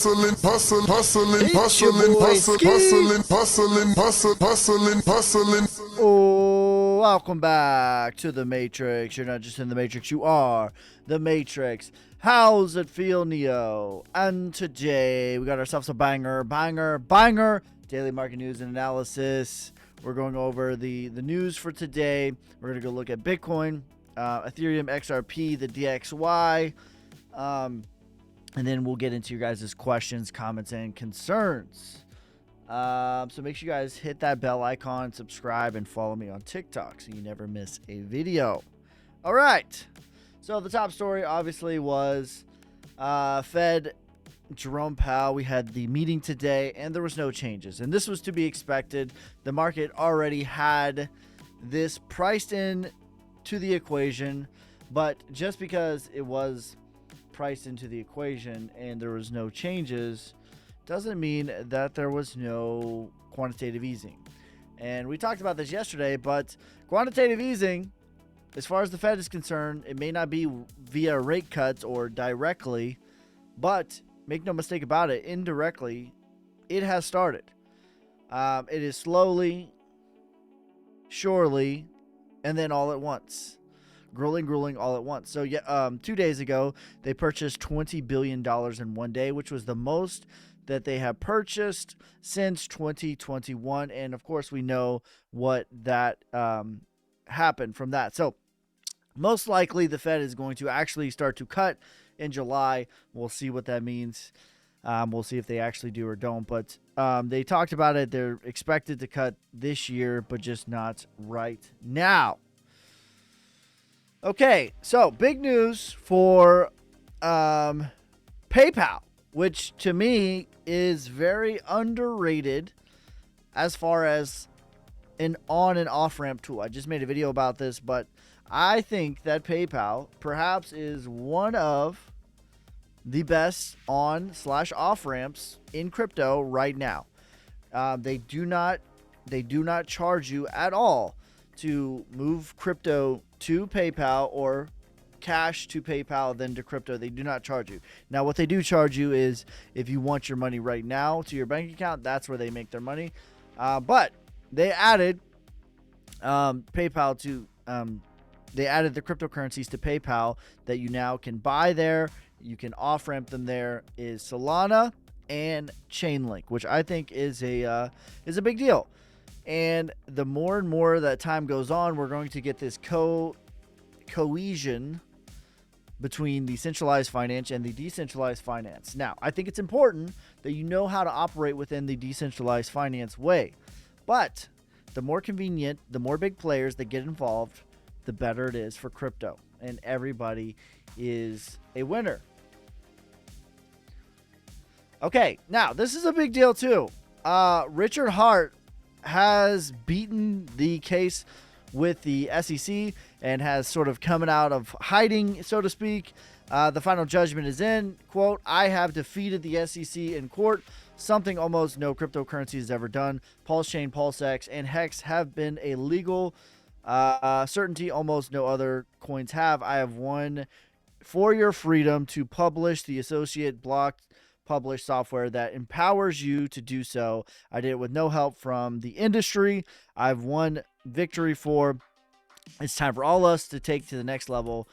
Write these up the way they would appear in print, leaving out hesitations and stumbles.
Hustling, hustling, hustling, It's your hustling, boy hustling, Ski. hustling, hustling, hustling. Oh, welcome back to the Matrix. You're not just in the Matrix, you are the Matrix. How's it feel, Neo? And today we got ourselves a banger daily market news and analysis. We're going over the news for today. We're gonna go look at Bitcoin, Ethereum, XRP, the DXY. And then we'll get into your guys' questions, comments, and concerns. So make sure you guys hit that bell icon, subscribe, and follow me on TikTok so you never miss a video. All right. So the top story obviously was Fed Jerome Powell. We had the meeting today, and there was no changes. And this was to be expected. The market already had this priced in to the equation, but just because it was priced into the equation and there was no changes doesn't mean that there was no quantitative easing. And we talked about this yesterday, but quantitative easing, as far as the Fed is concerned, it may not be via rate cuts or directly, but make no mistake about it, indirectly it has started. It is slowly, surely, and then all at once. Grueling all at once. So yeah, 2 days ago they purchased $20 billion in one day, which was the most that they have purchased since 2021. And of course we know what that happened from that. So most likely the Fed is going to actually start to cut in July. We'll see what that means. We'll see if they actually do or don't, but they talked about it. They're expected to cut this year, but just not right now. Okay, so big news for PayPal, which to me is very underrated as far as an on and off ramp tool. I just made a video about this, but I think that PayPal perhaps is one of the best on/off ramps in crypto right now. They do not charge you at all to move crypto to PayPal or cash to PayPal then to crypto. They do not charge you. Now what they do charge you is if you want your money right now to your bank account, that's where they make their money. But they added PayPal to they added the cryptocurrencies to PayPal that you now can buy there. You can off ramp them there. Is Solana and Chainlink, which I think is a big deal. And the more and more that time goes on, we're going to get this cohesion between the centralized finance and the decentralized finance. Now, I think it's important that you know how to operate within the decentralized finance way. But the more convenient, the more big players that get involved, the better it is for crypto. And everybody is a winner. Okay, now this is a big deal too. Richard Hart has beaten the case with the SEC and has sort of coming out of hiding, so to speak. The final judgment is in. Quote, "I have defeated the SEC in court, something almost no cryptocurrency has ever done. Pulse Chain, PulseX, and Hex have been a legal certainty almost no other coins have. I have won for your freedom to publish the associate block publish software that empowers you to do so. I did it with no help from the industry. I've won victory for. It's time for all us to take to the next level.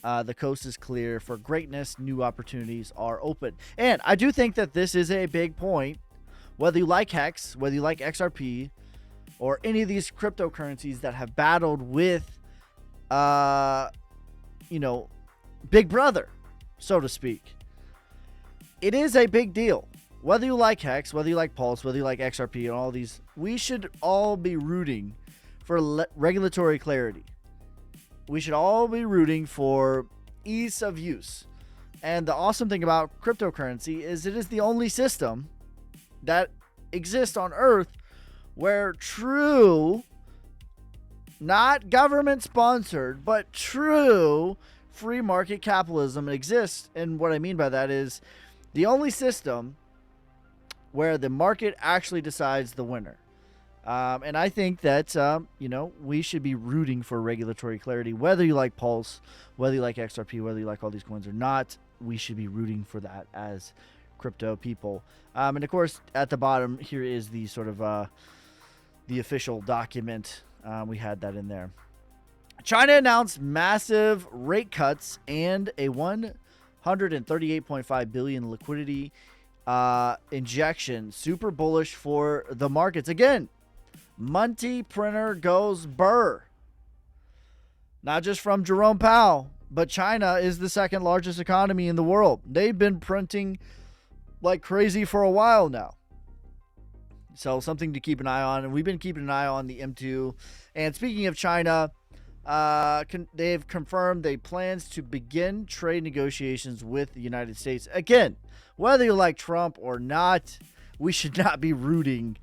The coast is clear for greatness. New opportunities are open." And I do think that this is a big point. Whether you like Hex, whether you like XRP, or any of these cryptocurrencies that have battled with, Big Brother, so to speak. It is a big deal. Whether you like Hex, whether you like Pulse, whether you like XRP, and all these, we should all be rooting for regulatory clarity. We should all be rooting for ease of use. And the awesome thing about cryptocurrency is it is the only system that exists on Earth where true, not government sponsored, but true free market capitalism exists. And what I mean by that is the only system where the market actually decides the winner. And I think that, we should be rooting for regulatory clarity, whether you like Pulse, whether you like XRP, whether you like all these coins or not. We should be rooting for that as crypto people. And of course, at the bottom here is the sort of the official document. We had that in there. China announced massive rate cuts and a 138.5 billion liquidity injection. Super bullish for the markets. Again, Monty printer goes burr. Not just from Jerome Powell, but China is the second largest economy in the world. They've been printing like crazy for a while now. So something to keep an eye on. And we've been keeping an eye on the M2. And speaking of China, they've confirmed they plans to begin trade negotiations with the United States. Again, whether you like Trump or not, we should not be rooting.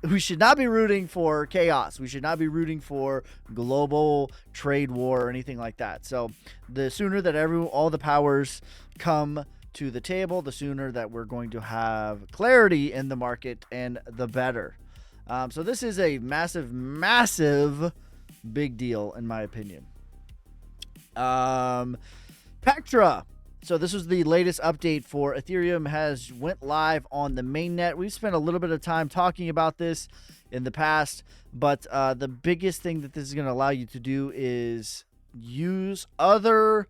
We should not be rooting for chaos. We should not be rooting for global trade war or anything like that. So the sooner that all the powers come to the table, the sooner that we're going to have clarity in the market, and the better. So this is a massive, massive big deal in my opinion. Pectra. So this was the latest update for Ethereum, has went live on the mainnet. We've spent a little bit of time talking about this in the past, but the biggest thing that this is going to allow you to do is use other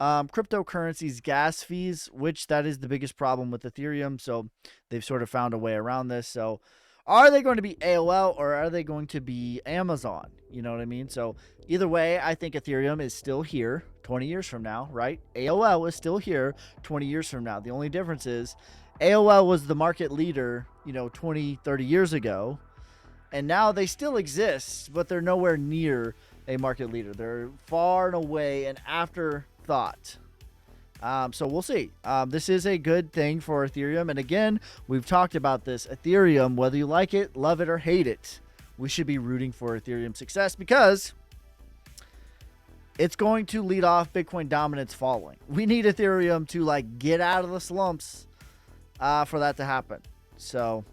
cryptocurrencies gas fees, which that is the biggest problem with Ethereum. So they've sort of found a way around this. So are they going to be AOL or are they going to be Amazon? You know what I mean? So either way, I think Ethereum is still here 20 years from now, right? AOL is still here 20 years from now. The only difference is AOL was the market leader, 20, 30 years ago. And now they still exist, but they're nowhere near a market leader. They're far and away an afterthought. So we'll see. This is a good thing for Ethereum. And again, we've talked about this. Ethereum, whether you like it, love it, or hate it, we should be rooting for Ethereum success because it's going to lead off Bitcoin dominance falling. We need Ethereum to get out of the slumps for that to happen. So,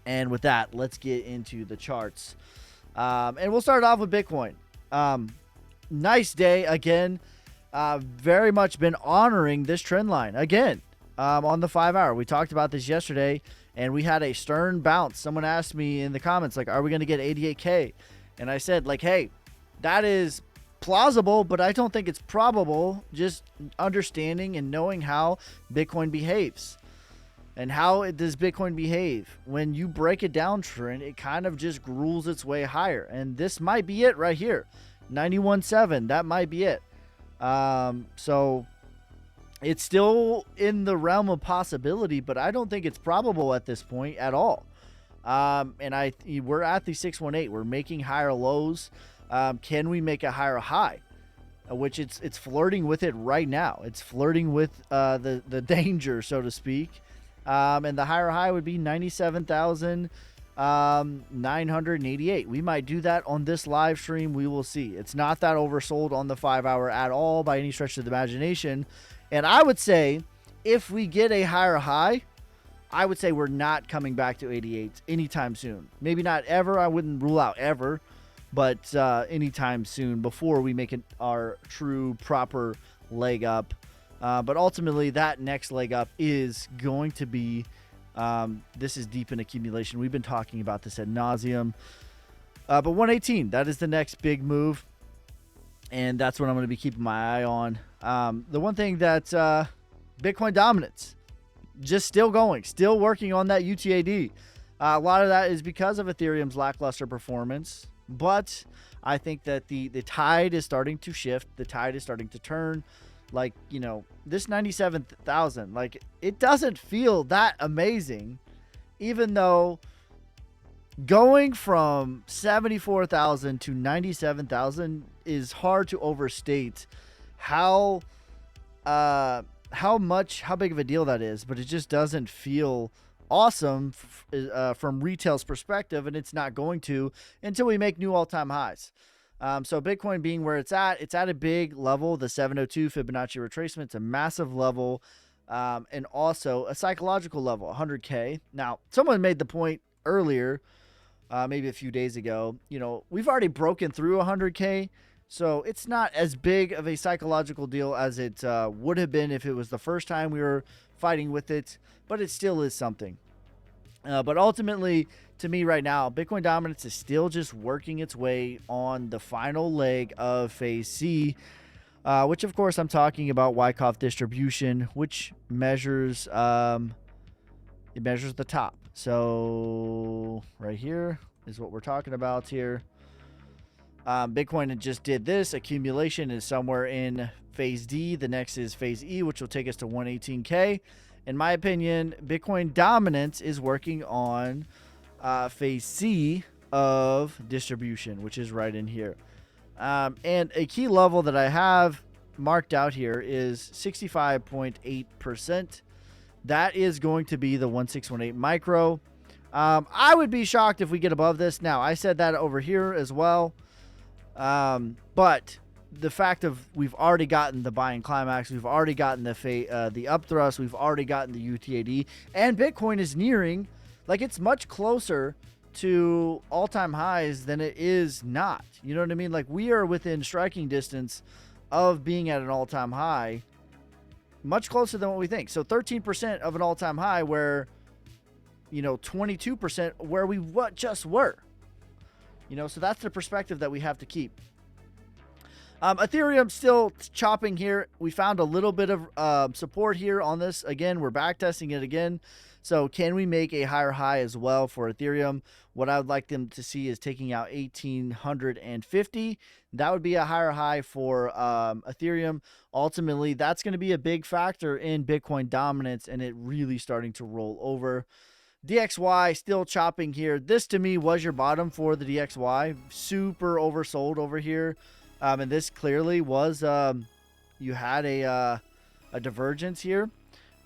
and with that, let's get into the charts. And we'll start off with Bitcoin. Nice day again. Very much been honoring this trend line again on the 5 hour. We talked about this yesterday and we had a stern bounce. Someone asked me in the comments, are we going to get 88K? And I said, hey, that is plausible, but I don't think it's probable. Just understanding and knowing how Bitcoin behaves. And how does Bitcoin behave? When you break it down trend, it kind of just gruels its way higher. And this might be it right here. 91.7, that might be it. So it's still in the realm of possibility, but I don't think it's probable at this point at all. And we're at the 618. We're making higher lows. Can we make a higher high? Which it's flirting with it right now. It's flirting with the danger, so to speak. And the higher high would be 97,988. We might do that on this live stream. We will see. It's not that oversold on the 5 hour at all by any stretch of the imagination. And I would say if we get a higher high, I would say we're not coming back to 88 anytime soon. Maybe not ever. I wouldn't rule out ever, but anytime soon before we make our true proper leg up. But ultimately, that next leg up is going to be, this is deep in accumulation. We've been talking about this ad nauseum. But 118, that is the next big move. And that's what I'm going to be keeping my eye on. The one thing that Bitcoin dominance, just still going, still working on that UTAD. A lot of that is because of Ethereum's lackluster performance. But I think that the tide is starting to shift. The tide is starting to turn. This 97,000, it doesn't feel that amazing, even though going from 74,000 to 97,000 is hard to overstate how big of a deal that is, but it just doesn't feel awesome from retail's perspective, and it's not going to until we make new all-time highs. So Bitcoin being where it's at a big level, the 702 Fibonacci retracement. It's a massive level, and also a psychological level, 100K. Now, someone made the point earlier, maybe a few days ago, we've already broken through 100K. So it's not as big of a psychological deal as it would have been if it was the first time we were fighting with it, but it still is something. But ultimately, to me right now, Bitcoin dominance is still just working its way on the final leg of phase C, which of course I'm talking about Wyckoff distribution, which measures it measures the top. So right here is what we're talking about here. Bitcoin just did this. Accumulation is somewhere in phase D. The next is phase E, which will take us to 118K. In my opinion, Bitcoin dominance is working on phase C of distribution, which is right in here. And a key level that I have marked out here is 65.8%. That is going to be the 1618 micro. I would be shocked if we get above this. Now, I said that over here as well. But the fact of we've already gotten the buying climax, we've already gotten the up thrust, we've already gotten the UTAD, and Bitcoin is nearing, like, it's much closer to all-time highs than it is not. You know what I mean? Like, we are within striking distance of being at an all-time high, much closer than what we think. So 13% of an all-time high, where, 22% where we just were. So that's the perspective that we have to keep. Ethereum still chopping here. We found a little bit of support here on this. Again, we're back testing it again. So can we make a higher high as well for Ethereum? What I would like them to see is taking out 1,850. That would be a higher high for Ethereum. Ultimately, that's going to be a big factor in Bitcoin dominance and it really starting to roll over. DXY still chopping here. This to me was your bottom for the DXY. Super oversold over here. And this clearly was, you had a divergence here.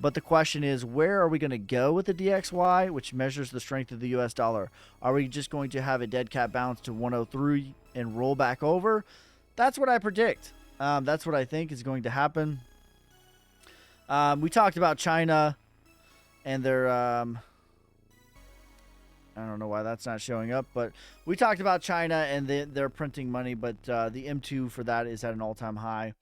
But the question is, where are we going to go with the DXY, which measures the strength of the US dollar? Are we just going to have a dead cat bounce to 103 and roll back over? That's what I predict. That's what I think is going to happen. We talked about China and their... I don't know why that's not showing up, but we talked about China and they're printing money, but the M2 for that is at an all-time high.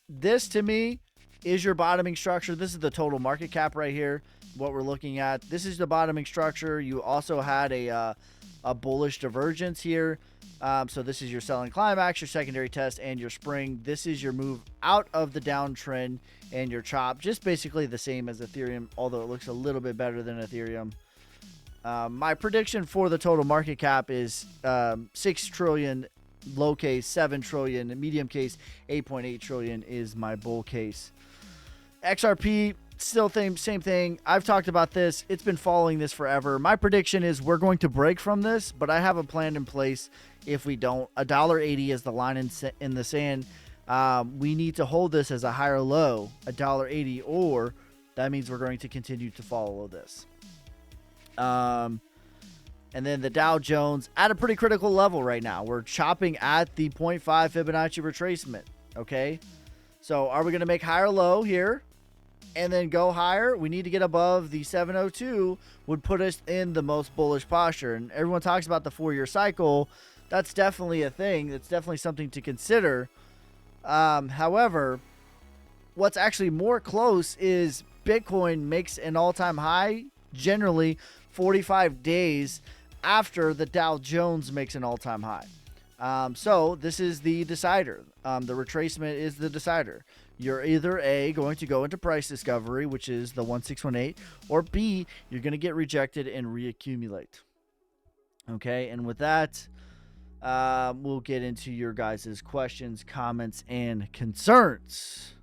This, to me, is your bottoming structure. This is the total market cap right here, what we're looking at. This is the bottoming structure. You also had a bullish divergence here. So this is your selling climax, your secondary test, and your spring. This is your move out of the downtrend and your chop. Just basically the same as Ethereum, although it looks a little bit better than Ethereum. My prediction for the total market cap is 6 trillion, low case 7 trillion, medium case 8.8 trillion is my bull case. XRP, still same thing. I've talked about this. It's been following this forever. My prediction is we're going to break from this, but I have a plan in place if we don't. $1.80 is the line in the sand. We need to hold this as a higher low, $1.80, or that means we're going to continue to follow this. And then the Dow Jones at a pretty critical level right now. We're chopping at the 0.5 Fibonacci retracement. Okay. So are we going to make higher low here and then go higher? We need to get above the 702 would put us in the most bullish posture. And everyone talks about the 4-year cycle. That's definitely a thing. That's definitely something to consider. However, what's actually more close is Bitcoin makes an all-time high generally 45 days after the Dow Jones makes an all-time high. So this is the decider. The retracement is the decider. You're either A, going to go into price discovery, which is the 1618, or B, you're going to get rejected and reaccumulate. Okay, and with that, we'll get into your guys' questions, comments, and concerns.